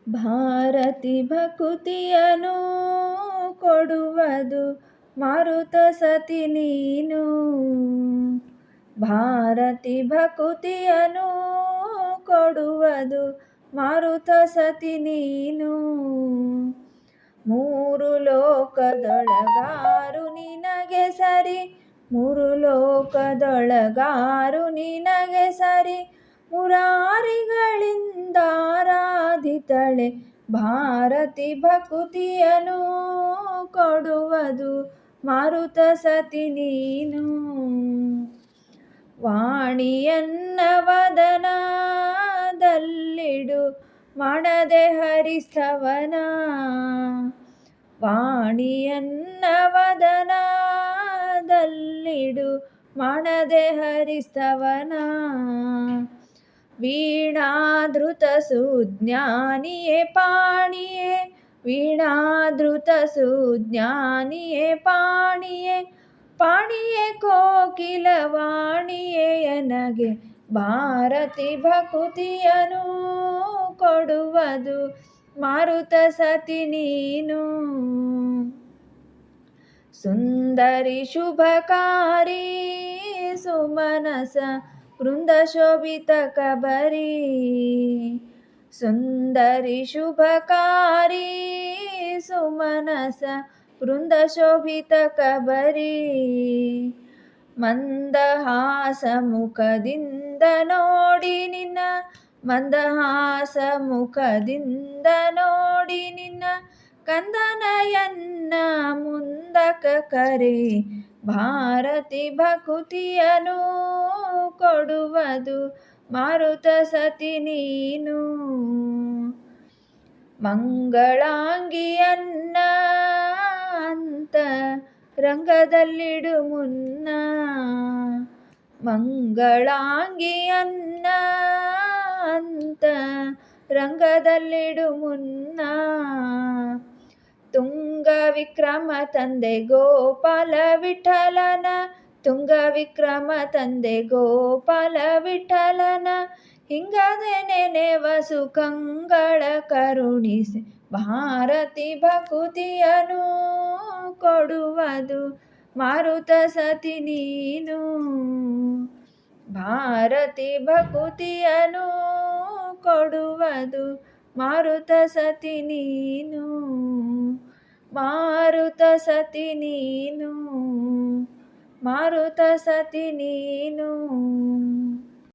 ಭಾರತಿ ಭಕುತಿಯನು ಕೊಡುವುದು ಮಾರುತ ಸತಿ ನೀನು. ಭಾರತಿ ಭಕುತಿಯನು ಕೊಡುವುದು ಮಾರುತ ಸತಿ ನೀನು. ಮೂರು ಲೋಕದೊಳಗಾರು ನಿನಗೆ ಸರಿ, ಮೂರು ಲೋಕದೊಳಗಾರು ನಿನಗೆ ಸರಿ, ಮುರಾರಿಗಳಿಂದಾರಾಧಿತಳೆ ಭಾರತಿ ಭಕುತಿಯನು ಕೊಡುವುದು ಮಾರುತ ಸತಿ ನೀನು. ವಾಣಿಯನ್ನ ವದನದಲ್ಲಿಡು ಮಾಡದೆ ಹರಿಸ್ತವನ, ವಾಣಿಯನ್ನ ವದನದಲ್ಲಿಡು ಮಾಡದೆ ಹರಿಸ್ತವನ. ವೀಣಾಧೃತ ಸುಜ್ಞಾನಿಯೇ ಪಾಣಿಯೇ, ವೀಣಾಧೃತ ಸುಜ್ಞಾನಿಯೇ ಪಾಣಿಯೇ, ಪಾಣಿಯೇ ಕೋಕಿಲ ವಾಣಿಯೇ ಎನಗೆ ಭಾರತಿ ಭಕುತಿಯನು ಕೊಡುವುದು ಮಾರುತ ಸತಿ ನೀನು. ಸುಂದರಿ ಶುಭಕಾರಿ ಸುಮನಸ ವೃಂದ ಶೋಭಿತ ಕಬರಿ, ಸುಂದರಿ ಶುಭಕಾರಿ ಸುಮನಸ ವೃಂದ ಶೋಭಿತ ಕಬರಿ. ಮಂದಹಾಸ ಮುಖದಿಂದ ನೋಡಿ ನಿನ್ನ, ಮಂದಹಾಸ ಮುಖದಿಂದ ನೋಡಿ ನಿನ್ನ, ಕಂದನಯನ್ನ ಮುಂದಕ ಕರೆ ಭಾರತಿ ಭಕುತಿಯನು ಕೊಡುವುದು ಮಾರುತ ಸತಿ ನೀನು. ಮಂಗಳಾಂಗಿಯನ್ನ ಅಂತ ರಂಗದಲ್ಲಿಡು ಮುನ್ನ, ಮಂಗಳಾಂಗಿಯನ್ನ ಅಂತ ರಂಗದಲ್ಲಿಡು ಮುನ್ನ. ತುಂಗ ವಿಕ್ರಮ ತಂದೆ ಗೋಪಾಲ ವಿಠಲನ, ತುಂಗ ವಿಕ್ರಮ ತಂದೆ ಗೋಪಾಲ ವಿಠಲನ, ಹಿಂಗದೆ ನೆನೆವ ಸುಖಂಗಳ ಕರುಣಿಸಿ ಭಾರತಿ ಭಕುತಿಯನು ಕೊಡುವುದು ಮಾರುತ ಸತಿ ನೀನು. ಭಾರತಿ ಭಕುತಿಯನು ಕೊಡುವುದು ಮಾರುತ ಸತಿ ನೀನು. ಮಾರುತ ಸತಿ ನೀನು, ಮಾರುತ ಸತಿ ನೀನು.